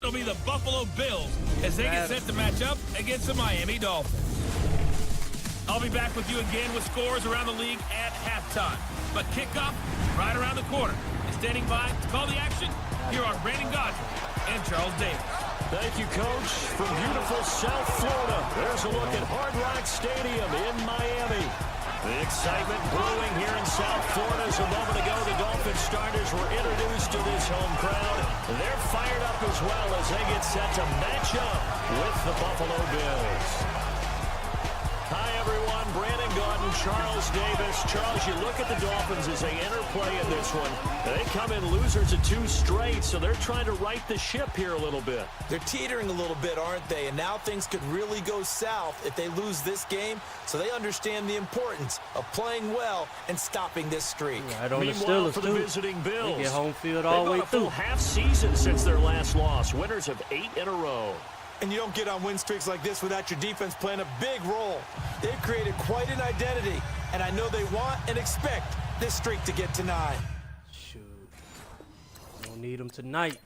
It'll be the Buffalo Bills as they get set to match up against the Miami Dolphins. I'll be back with you again with scores around the league at halftime. But kickoff right around the corner. And standing by to call the action, here are Brandon Godfrey and Charles Davis. Thank you, Coach. From beautiful South Florida, there's a look at Hard Rock Stadium in Miami. The excitement brewing here in South Florida. As a moment ago, the Dolphins starters were introduced to this home crowd. They're fired up as well as they get set to match up with the Buffalo Bills. Hi, everyone. Brandon Gaudin, Charles Davis. Charles, you look at the Dolphins as they interplay in this one. They come in losers of 2 straight, so they're trying to right the ship here a little bit. They're teetering a little bit, aren't they? And now things could really go south if they lose this game, so they understand the importance of playing well and stopping this streak. Right on the Meanwhile, Steelers, for the visiting Bills, they get home field all the way through. through. Half season since their last loss. Winners of 8 in a row. And you don't get on win streaks like this without your defense playing a big role. They've created quite an identity, and I know they want and expect this streak to get to 9. Shoot. Don't need them tonight.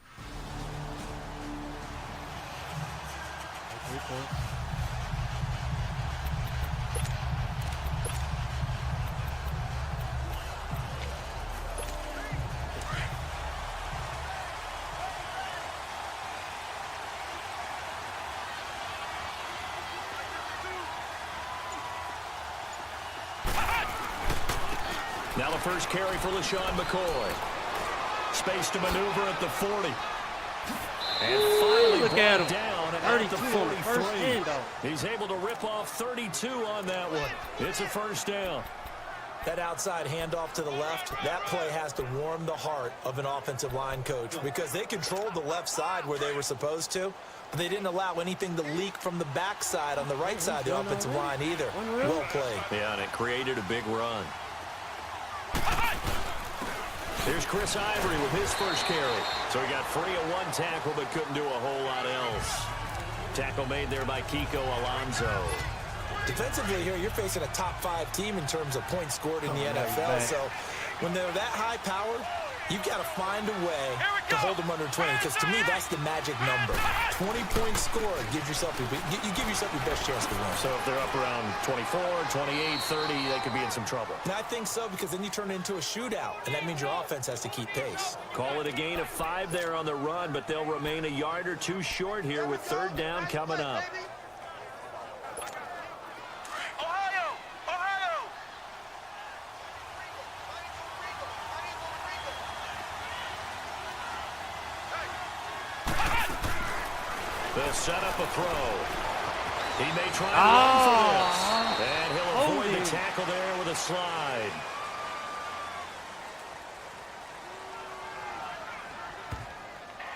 Now the first carry for LaShawn McCoy. Space to maneuver at the 40. And finally look at him. Down at 32 the on the first 43. handoff. He's able to rip off 32 on that one. It's a first down. That outside handoff to the left, that play has to warm the heart of an offensive line coach because they controlled the left side where they were supposed to, but they didn't allow anything to leak from the backside on the right side of the offensive line either. Well played. Yeah, and it created a big run. Here's Chris Ivory with his first carry. So he got free of 1 tackle but couldn't do a whole lot else. Tackle made there by Kiko Alonso. Defensively here, you're facing a top 5 team in terms of points scored in the NFL. So when they're that high powered, you've got to find a way to hold them under 20, because to me, that's the magic number. 20-point score gives yourself you give yourself your best chance to win. So if they're up around 24, 28, 30, they could be in some trouble. And I think so, because then you turn it into a shootout, and that means your offense has to keep pace. Call it a gain of 5 there on the run, but they'll remain a yard or 2 short here with 3rd down coming up. They'll set up a throw. He may try to run for this. And he'll avoid the tackle there with a slide.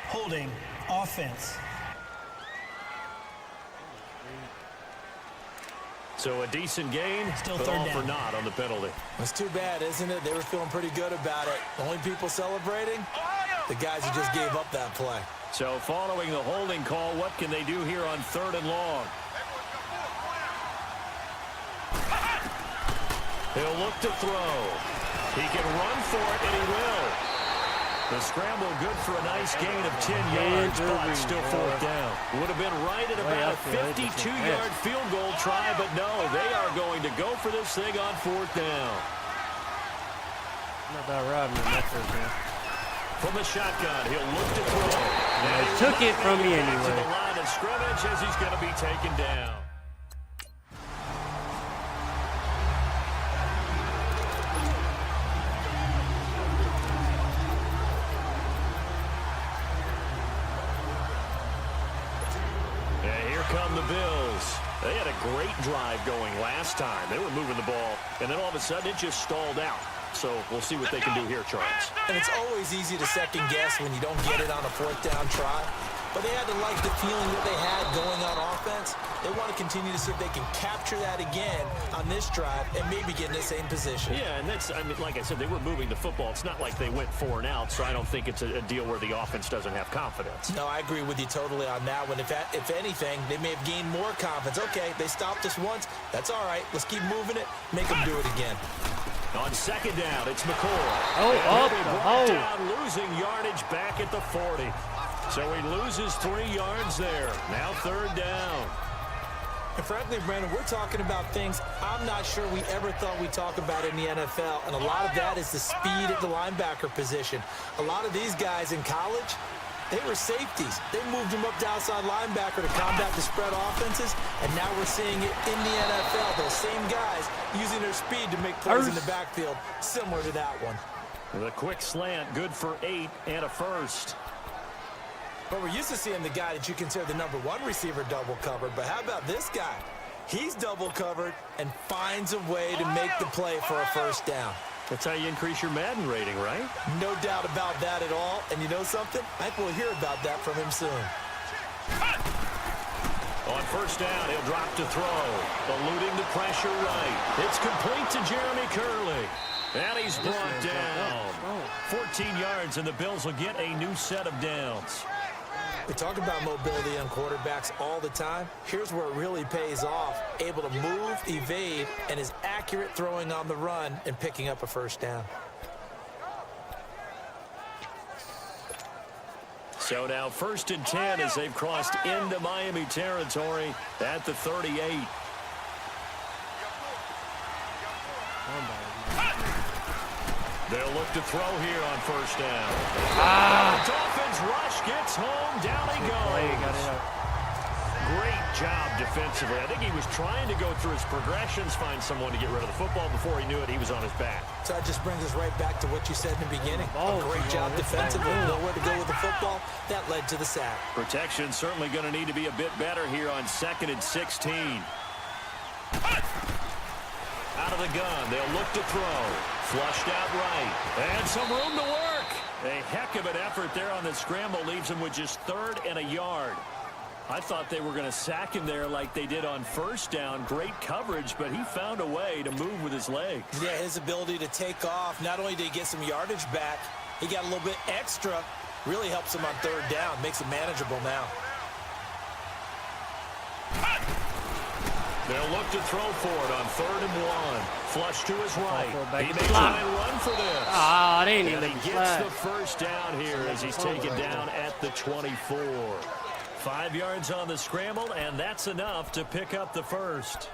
Holding offense. So a decent gain, Still but 3rd all down. for naught on the penalty. It's too bad, isn't it? They were feeling pretty good about it. The only people celebrating? The guys who just gave up that play. So following the holding call, what can they do here on 3rd and long? He'll look to throw. He can run for it, and he will. The scramble good for a nice gain of 10 yards, but still 4th down. Would have been right at about a 52-yard field goal try, but no, they are going to go for this thing on 4th down. Not about robbing him that first down. From the shotgun, he'll look to throw. Yeah, he took it from me To anyway. the line of scrimmage as he's going to be taken down. And here come the Bills. They had a great drive going last time. They were moving the ball, and then all of a sudden it just stalled out. So we'll see what they can do here, Charles. And it's always easy to second guess when you don't get it on a 4th down try. But they had to like the feeling that they had going on offense. They want to continue to see if they can capture that again on this drive and maybe get in the same position. Yeah, and that's, I mean, like I said, they were moving the football. It's not like they went 4 and out, so I don't think it's a deal where the offense doesn't have confidence. No, I agree with you totally on that one. If anything, they may have gained more confidence. Okay, they stopped us once. That's all right. Let's keep moving it. Make them do it again. On 2nd down, it's McCoy. Oh, up the hole. Down, losing yardage back at the 40. So he loses 3 yards there. Now 3rd down. And frankly, Brandon, we're talking about things I'm not sure we ever thought we'd talk about in the NFL. And a lot of that is the speed at the linebacker position. A lot of these guys in college, they were safeties. They moved them up to outside linebacker to combat the spread offenses. And now we're seeing it in the NFL. Those same guys using their speed to make plays in the backfield, similar to that one. The quick slant, good for 8 and a first. But we're used to seeing the guy that you consider the #1 receiver double covered. But how about this guy? He's double covered and finds a way to make the play for a first down. That's how you increase your Madden rating, right? No doubt about that at all. And you know something? I think we'll hear about that from him soon. On first down, he'll drop to throw. Eluding the pressure right. It's complete to Jeremy Curley. And he's brought down. 14 yards, and the Bills will get a new set of downs. We talk about mobility on quarterbacks all the time. Here's where it really pays off. Able to move, evade, and is accurate throwing on the run and picking up a first down. So now 1st and 10 as they've crossed into Miami territory at the 38. They'll look to throw here on first down. The Dolphins rush, gets home, down he goes. Great job defensively. I think he was trying to go through his progressions, find someone to get rid of the football. Before he knew it, he was on his back. So that just brings us right back to what you said in the beginning. A great job defensively, nowhere to go with the football. That led to the sack. Protection certainly going to need to be a bit better here on 2nd and 16. Out of the gun, they'll look to throw. Flushed out right. And some room to work. A heck of an effort there on the scramble. Leaves him with just 3rd and a yard. I thought they were going to sack him there like they did on first down. Great coverage, but he found a way to move with his legs. Yeah, his ability to take off. Not only did he get some yardage back, he got a little bit extra. Really helps him on 3rd down. Makes it manageable now. They'll look to throw for it on 3rd and 1. Flush to his right. He may try and run for this. They ain't even and he gets the first down here as he's taken down at the 24. 5 yards on the scramble, and that's enough to pick up the first.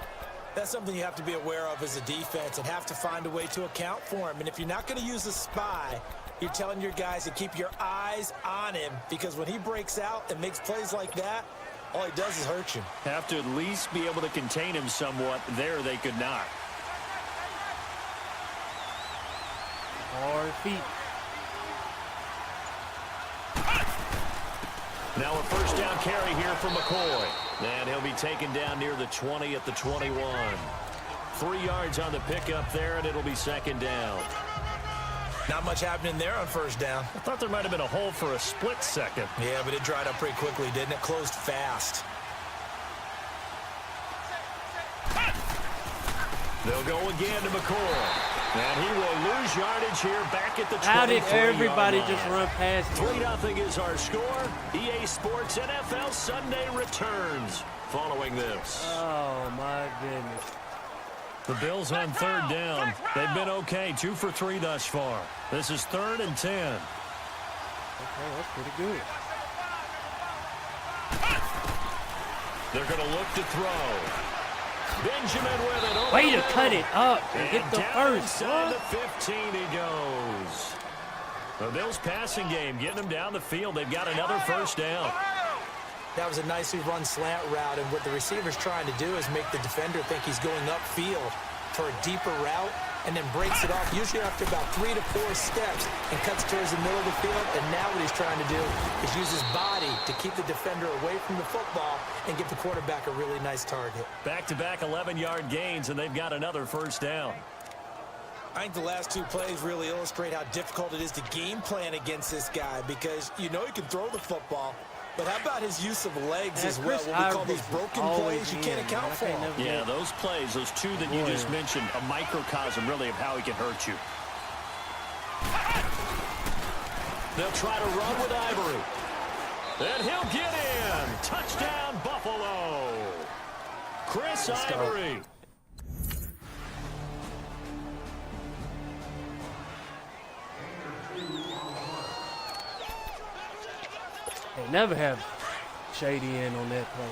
That's something you have to be aware of as a defense and have to find a way to account for him. And if you're not going to use a spy, you're telling your guys to keep your eyes on him, because when he breaks out and makes plays like that, all he does is hurt you. Have to at least be able to contain him somewhat. There they could not. Hard feet. Now a first down carry here for McCoy. And he'll be taken down near the 20 at the 21. 3 yards on the pickup there, and it'll be 2nd down. Not much happening there on first down. I thought there might have been a hole for a split second. Yeah, but it dried up pretty quickly, didn't it? Closed fast. They'll go again to McCoy. And he will lose yardage here back at the 23-yard line. How did everybody just run past him? 3-0 is our score. EA Sports NFL Sunday returns following this. Oh, my goodness. The Bills on 3rd down. They've been okay. 2 for 3 thus far. This is 3rd and 10. Okay, that's pretty good. They're going to look to throw. Benjamin with it. Way to cut it up and get the down first. inside the 15 he goes. The Bills passing game getting them down the field. They've got another first down. That was a nicely run slant route, and what the receiver's trying to do is make the defender think he's going upfield for a deeper route, and then breaks it off, usually after about 3 to 4 steps, and cuts towards the middle of the field. And now what he's trying to do is use his body to keep the defender away from the football and give the quarterback a really nice target. Back-to-back 11-yard gains, and they've got another first down. I think the last 2 plays really illustrate how difficult it is to game plan against this guy, because you know he can throw the football, but how about his use of legs as well? What we call those broken plays, you can't account for them. Yeah, those plays, those 2 that you just mentioned, a microcosm really of how he can hurt you. They'll try to run with Ivory. And he'll get in. Touchdown, Buffalo. Chris Ivory. Never have Shady in on that play.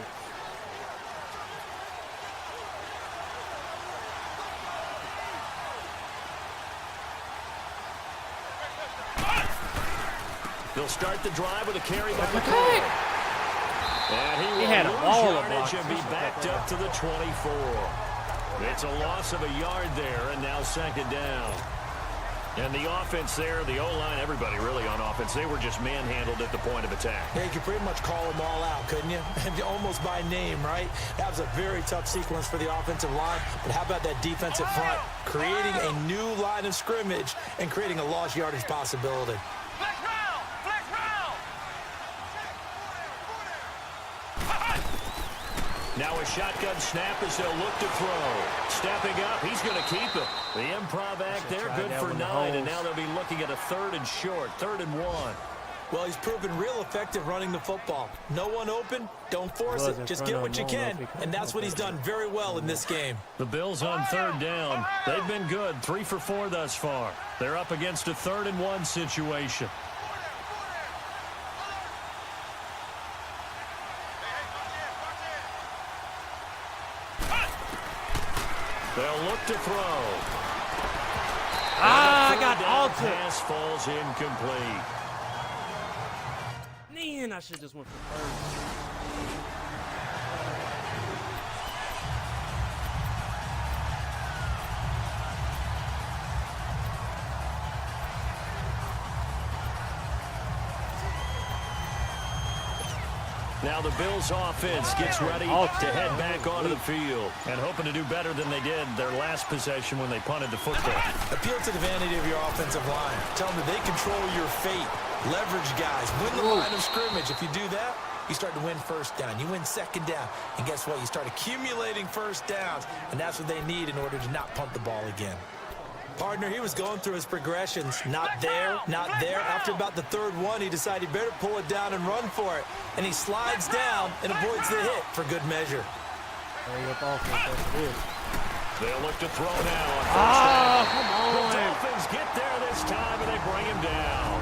They'll start the drive with a carry by McCoy. And He had a ball of yardage blocks. and be backed up to the 24. It's a loss of a yard there, and now second down. And the offense there, the O-line, everybody really on offense, they were just manhandled at the point of attack. Yeah, you could pretty much call them all out, couldn't you? Almost by name, right? That was a very tough sequence for the offensive line. But how about that defensive front? Creating a new line of scrimmage and creating a lost yardage possibility. Now a shotgun snap as they'll look to throw. Stepping up, he's going to keep it. The improv act there, good for 9, and now they'll be looking at a 3rd and short, 3rd and 1. Well, he's proven real effective running the football. No one open, don't force it. Just get what you can, and that's what he's done very well in this game. The Bills on 3rd down. They've been good, 3 for 4 thus far. They're up against a 3rd and 1 situation. They'll look to throw. I got altered. Pass falls incomplete. Man, I should just went for 3rd. Now the Bills offense gets ready to head back onto the field and hoping to do better than they did their last possession when they punted the football. Appeal to the vanity of your offensive line. Tell them that they control your fate. Leverage guys. Win the line of scrimmage. If you do that, you start to win first down. You win second down. And guess what? You start accumulating first downs. And that's what they need in order to not punt the ball again. Partner, he was going through his progressions. Not there, not there. After about the 3rd one, he decided he better pull it down and run for it. And he slides down and avoids the hit for good measure. Hurry up offense, that's what it is. They'll look to throw now on Oh, first come down. on. The Dolphins get there this time, and they bring him down.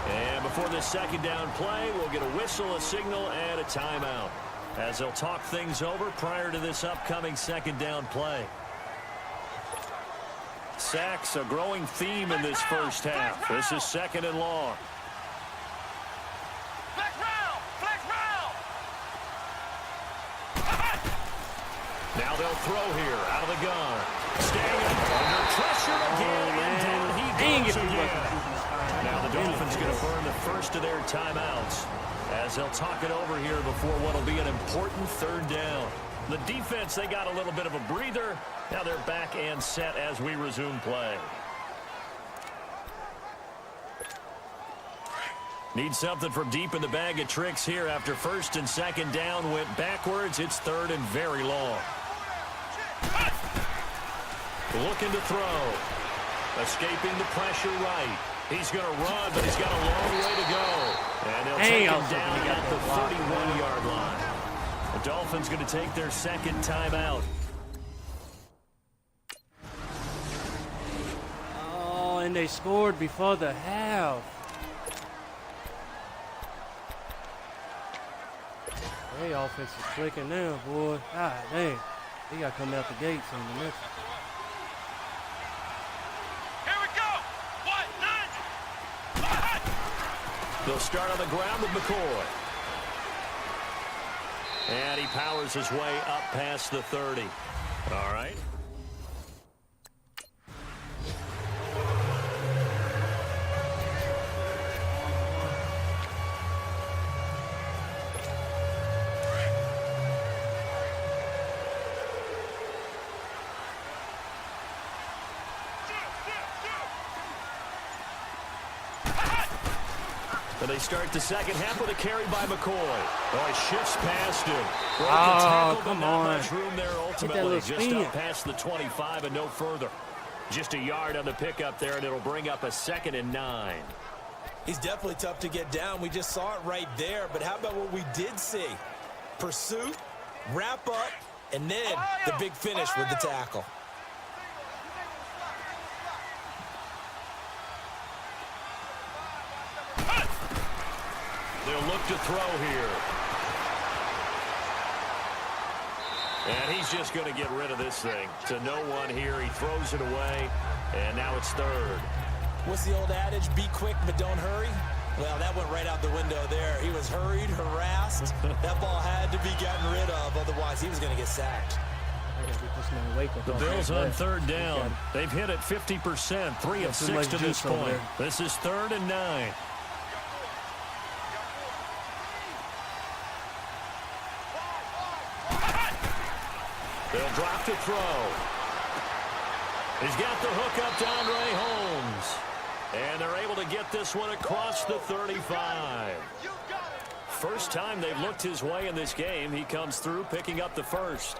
And before this second down play, we'll get a whistle, a signal, and a timeout, as they'll talk things over prior to this upcoming second down play. Sacks, a growing theme in this first half. This is 2nd and long. Now they'll throw here out of the gun. Staying under pressure again, and down he goes again. Now the Dolphins going to burn the first of their timeouts as they'll talk it over here before what will be an important 3rd down. The defense, they got a little bit of a breather. Now they're back and set as we resume play. Need something from deep in the bag of tricks here after 1st and 2nd down went backwards. It's 3rd and very long. Looking to throw. Escaping the pressure right. He's going to run, but he's got a long way to go. And they'll take him down at the 31-yard line. The Dolphins going to take their 2nd timeout. Oh, and they scored before the half. Hey, offense is clicking now, boy. God dang. They got to come out the gates on the next one. Here we go. 1, 9. They'll start on the ground with McCoy. And he powers his way up past the 30. All right. And they start the second half with a carry by McCoy. Oh, he shifts past him. Oh, come on. Not much room there ultimately. Just spin. up past the 25 and no further. Just a yard on the pickup there, and it'll bring up a 2nd and 9. He's definitely tough to get down. We just saw it right there. But how about what we did see? Pursuit, wrap up, and then the big finish with the tackle. They'll look look to throw here. And he's just going to get rid of this thing. To no one here. He throws it away. And now it's third. What's the old adage? Be quick, but don't hurry. Well, that went right out the window there. He was hurried, harassed. That ball had to be gotten rid of. Otherwise, he was going to get sacked. The Bills on third down. They've hit it 50%, 3 of 6 to this point. This is 3rd and 9. They'll drop to throw. He's got the hook up to Andre Holmes. And they're able to get this one across the 35. First time they've looked his way in this game. He comes through picking up the first.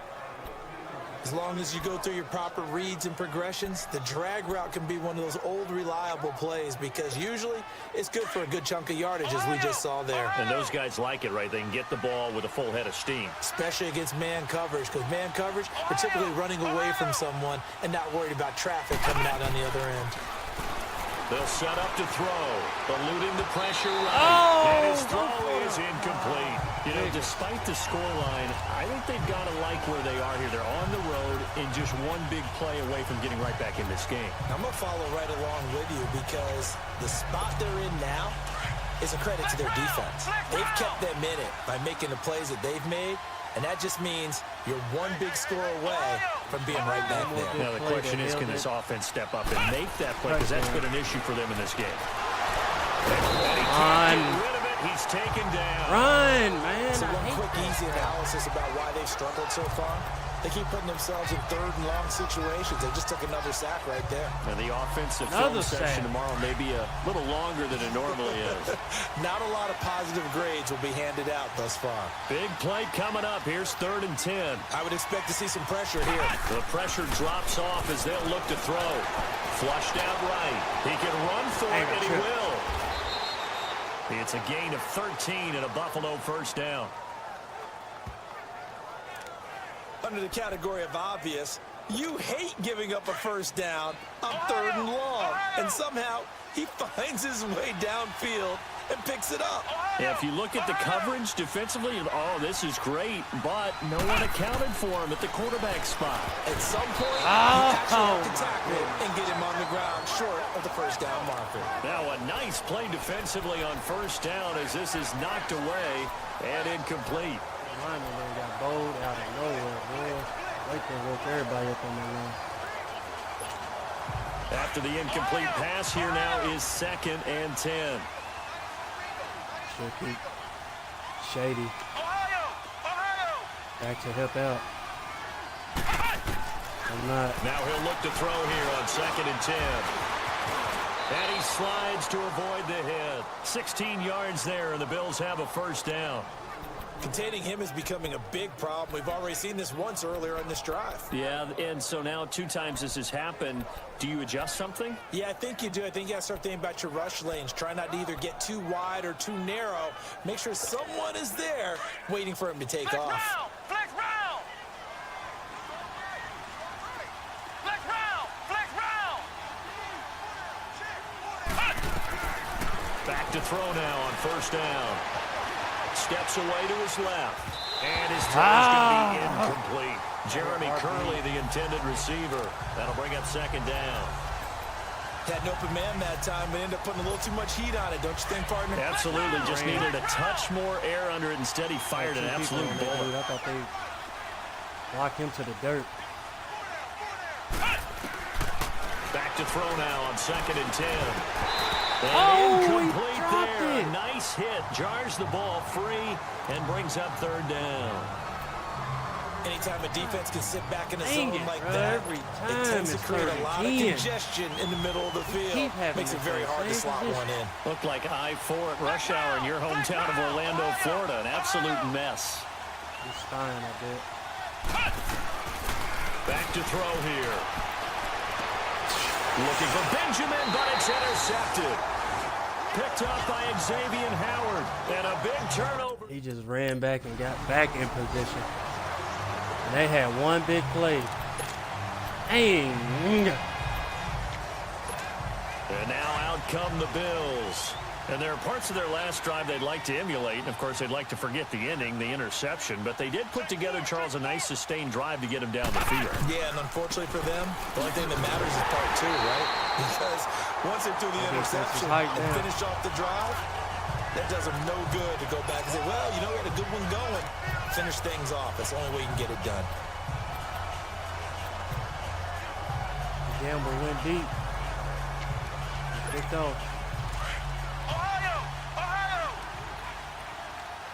As long as you go through your proper reads and progressions, the drag route can be one of those old reliable plays because usually it's good for a good chunk of yardage as we just saw there. And those guys like it, right? They can get the ball with a full head of steam. Especially against man coverage because man coverage, particularly running away from someone and not worried about traffic coming out on the other end. They'll set up to throw, eluding the pressure right, and his throw is incomplete. You know, despite the scoreline, I think they've got to like where they are here. They're on the road and just one big play away from getting right back in this game. I'm going to follow right along with you because the spot they're in now is a credit to their defense. They've kept them in it by making the plays that they've made, and that just means you're one big score away from being right back there. Now, the question is, can this offense step up and make that play? Because that's been an issue for them in this game. And he can't get rid of it. He's taken down. Run, man. So one quick, easy analysis about why they've struggled so far. They keep putting themselves in 3rd and long situations. They just took another sack right there. And the offensive film session tomorrow may be a little longer than it normally is. Not a lot of positive grades will be handed out thus far. Big play coming up. Here's 3rd and 10. I would expect to see some pressure here. The pressure drops off as they'll look to throw. Flushed out right. He can run for it, and he will. It's a gain of 13 and a Buffalo first down. Under the category of obvious, you hate giving up a first down on 3rd and long. And somehow he finds his way downfield and picks it up. Yeah, if you look at the coverage defensively, oh, this is great, but no one accounted for him at the quarterback spot. At some point, you actually have to tackle him and get him on the ground short of the first down marker. Now a nice play defensively on first down as this is knocked away and incomplete. Lineman got bowled out of nowhere, boy. Right there, woke everybody up on that line. After the incomplete pass, here now is 2nd and 10. Should keep Shady. Back to help out. I'm not. Now he'll look to throw here on 2nd and 10. And he slides to avoid the hit. 16 yards there, and the Bills have a first down. Containing him is becoming a big problem. We've already seen this once earlier in this drive. Yeah, and so now 2 times this has happened. Do you adjust something? Yeah, I think you do. I think you got to start thinking about your rush lanes. Try not to either get too wide or too narrow. Make sure someone is there waiting for him to take off. Flex round! Flex round! Flex round! Back to throw now on first down. Steps away to his left. And his throw is going to be incomplete. Jeremy Curley, the intended receiver. That'll bring up 2nd down. Had an open man that time, but ended up putting a little too much heat on it, don't you think, partner? Absolutely. Just needed a touch more air under it. Instead, he fired an absolute bullet. I thought they locked him to the dirt. Back to throw now on 2nd and 10. Oh, incomplete there. it. A nice hit. Jars the ball free and brings up 3rd down. Anytime a defense can sit back in a zone like that, every it time tends to it's create a lot of 13. congestion in the middle of the field. Makes it very hard to slot one in. Looked like I-4 at rush hour in your hometown of Orlando, Florida. An absolute mess. He's fine, I bet. Back to throw here. Looking for Benjamin, but it's intercepted. Picked up by Xavier Howard. And a big turnover. He just ran back and got back in position. And they had one big play. Dang. And now out come the Bills. And there are parts of their last drive they'd like to emulate. And, of course, they'd like to forget the ending, the interception. But they did put together, Charles, a nice sustained drive to get him down the field. Yeah, and unfortunately for them, the only thing that matters is part two, right? Because once they do the interception and finish off the drive, that does them no good to go back and say, well, you know, we had a good one going. Finish things off. That's the only way you can get it done. The gamble went deep. He picked off.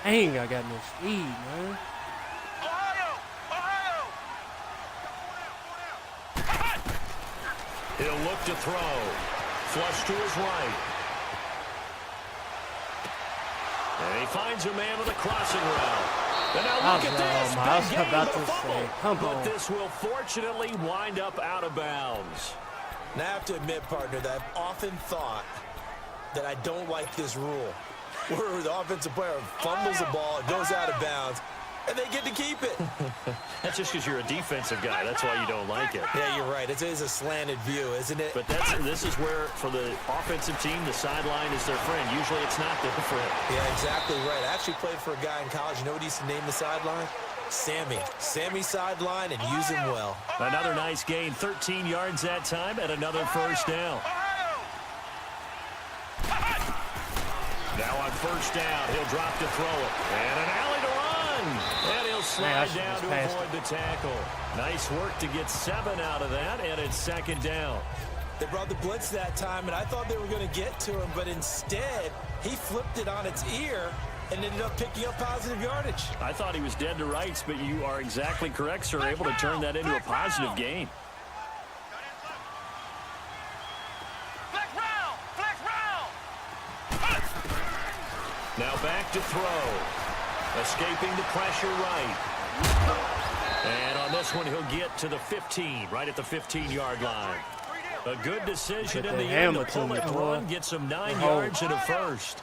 Dang, I got no speed, man. He'll look to throw. Flush to his right. And he finds a man with a crossing route. And now look at this. I was Big gain, about but to a fumble. say, come But on. this will fortunately wind up out of bounds. Now, I have to admit, partner, that I've often thought that I don't like this rule, where the offensive player fumbles the ball, it goes out of bounds, and they get to keep it. That's just because you're a defensive guy. That's why you don't like it. Yeah, you're right. It is a slanted view, isn't it? But this is where, for the offensive team, the sideline is their friend. Usually it's not their friend. Yeah, exactly right. I actually played for a guy in college. You know what he used to name the sideline? Sammy. Sammy sideline, and use him well. Another nice gain, 13 yards that time, and another first down. Now on first down, he'll drop to throw it. And an alley to run. And he'll slide down to avoid the tackle. Nice work to get 7 out of that, and it's second down. They brought the blitz that time, and I thought they were going to get to him, but instead, he flipped it on its ear and ended up picking up positive yardage. I thought he was dead to rights, but you are exactly correct, sir. Able to turn that into a positive gain. Now back to throw. Escaping the pressure right. And on this one, he'll get to the 15, right at the 15-yard line. A good decision in the end to pull it run, get some 9 yards and a first.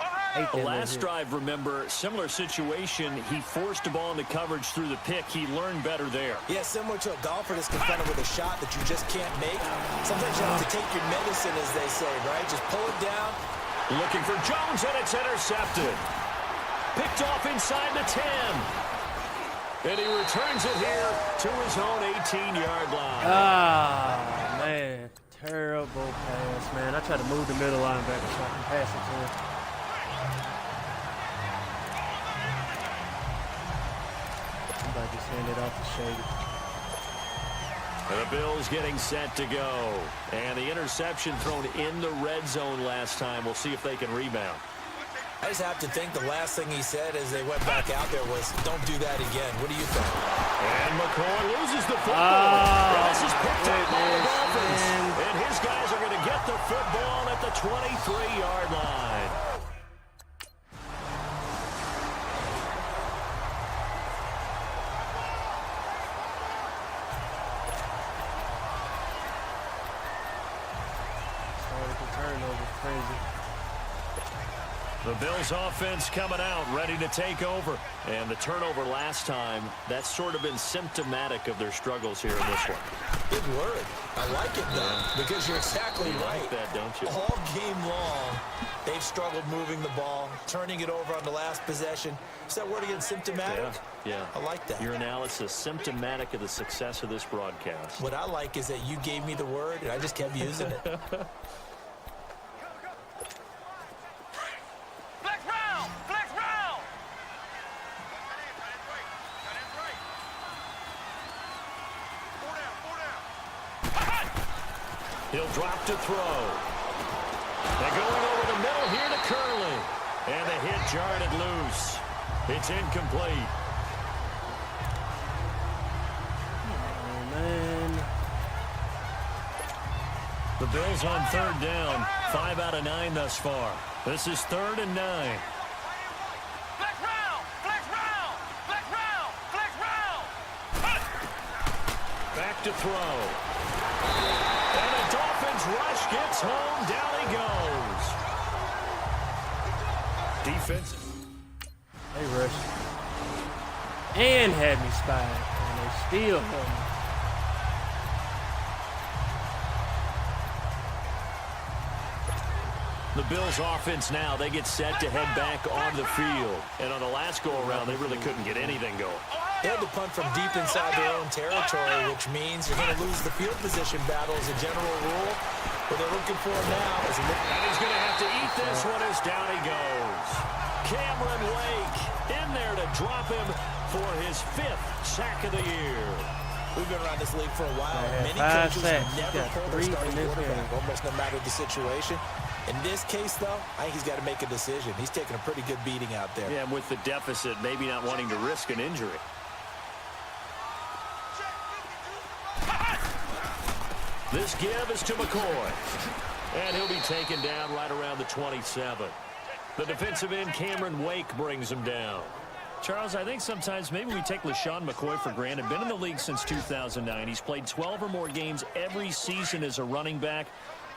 The last drive, remember, similar situation. He forced the ball into coverage through the pick. He learned better there. Yeah, similar to a golfer that's confronted with a shot that you just can't make. Sometimes you have to take your medicine, as they say, right? Just pull it down. Looking for Jones, and it's intercepted. Picked off inside the 10. And he returns it here to his own 18-yard line. Ah, man. Terrible pass, man. I tried to move the middle linebacker so I can pass it to him. Somebody just handed off to Shady. The Bills getting set to go. And the interception thrown in the red zone last time. We'll see if they can rebound. I just have to think the last thing he said as they went back out there was, don't do that again. What do you think? And McCoy loses the football. This is picked up by the Dolphins. And his guys are going to get the football at the 23-yard line. The Bills offense coming out, ready to take over. And the turnover last time, that's sort of been symptomatic of their struggles here in this one. Good word. I like it, though, because you're exactly right. Like that, don't you? All game long, they've struggled moving the ball, turning it over on the last possession. Is that word again, symptomatic? Yeah. I like that. Your analysis, symptomatic of the success of this broadcast. What I like is that you gave me the word, and I just kept using it. He'll drop to throw. And going over the middle here to Curley. And the hit jarred it loose. It's incomplete. Oh, man. The Bills on third down. 5 out of 9 thus far. This is 3rd and 9. Back to throw. And the Dolphins rush gets home. Down he goes. Defense. They rushed. And had me spied. And they still had me. The Bills offense now, they get set to head back on the field. And on the last go-around, they really couldn't get anything going. They had to punt from deep inside their own territory, which means you're going to lose the field position battle as a general rule. What they're looking for now is... And he's going to have to eat this one as down he goes. Cameron Wake in there to drop him for his 5th sack of the year. We've been around this league for a while. Many coaches never pull their starting quarterback, almost no matter the situation. In this case, though, I think he's got to make a decision. He's taking a pretty good beating out there. Yeah, and with the deficit, maybe not wanting to risk an injury. This give is to McCoy. And he'll be taken down right around the 27. The defensive end, Cameron Wake, brings him down. Charles, I think sometimes maybe we take LeSean McCoy for granted. Been in the league since 2009. He's played 12 or more games every season as a running back.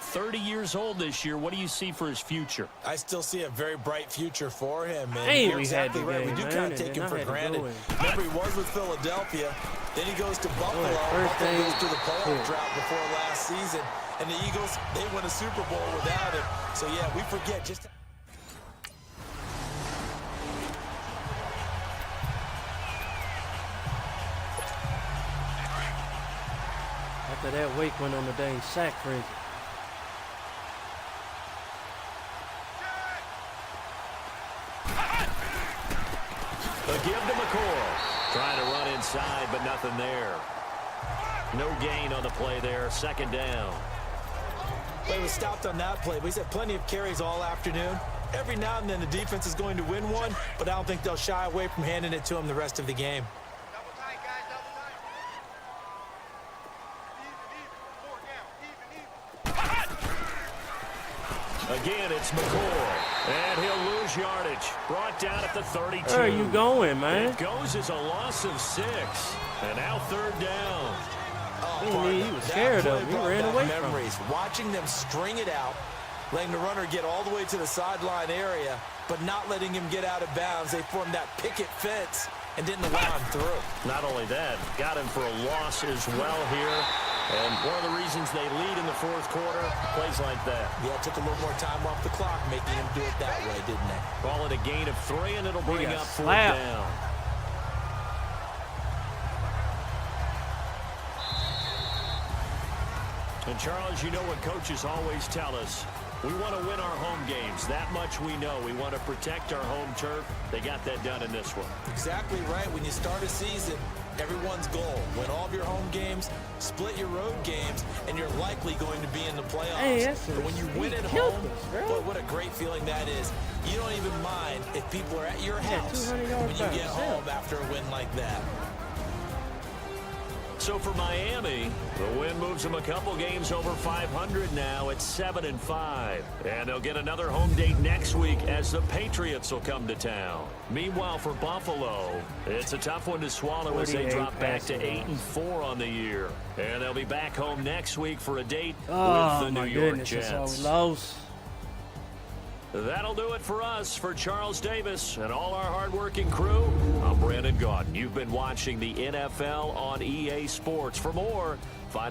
30 years old this year. What do you see for his future? I still see a very bright future for him. And Hey, you're we exactly had the right. game, We do man, kind of take him for granted. Remember, he was with Philadelphia. Then he goes to Buffalo. Buffalo goes to the playoff drought before last season. And the Eagles, they win a Super Bowl without him. So, yeah, we forget just... After that, Wake went on the dang sack frenzy. A give to McCoy. Trying to run inside, but nothing there. No gain on the play there. Second down. Well, he was stopped on that play, but he's had plenty of carries all afternoon. Every now and then the defense is going to win one, but I don't think they'll shy away from handing it to him the rest of the game. Double tight, guys, double tight. Again, it's McCoy. And he'll lose yardage. Brought down at the 32. Where are you going, man? It goes as a loss of 6. And now third down. He was scared of him. He ran away from him. Watching them string it out, letting the runner get all the way to the sideline area, but not letting him get out of bounds. They formed that picket fence and didn't allow him through. Not only that, got him for a loss as well here. And one of the reasons they lead in the fourth quarter, plays like that. Yeah, it took a little more time off the clock, making him do it that way, didn't they? Call it a gain of 3, and it'll bring up 4th slapped. down. And Charles, you know what coaches always tell us. We want to win our home games. That much we know. We want to protect our home turf. They got that done in this one. Exactly right. When you start a season, everyone's goal, win all of your home games, split your road games, and you're likely going to be in the playoffs. Hey, that's but when you win at killed home, us, bro. boy, what a great feeling that is. You don't even mind if people are at your house 200 yards when you by get himself. home after a win like that. So for Miami, the win moves them a couple games over 500 now at 7-5. And they'll get another home date next week as the Patriots will come to town. Meanwhile, for Buffalo, it's a tough one to swallow as they drop back to 8-4 on the year. And they'll be back home next week for a date with the New York Jets. So close. That'll do it for us. For Charles Davis and all our hardworking crew, I'm Brandon Gaudin. You've been watching the NFL on EA Sports. For more, find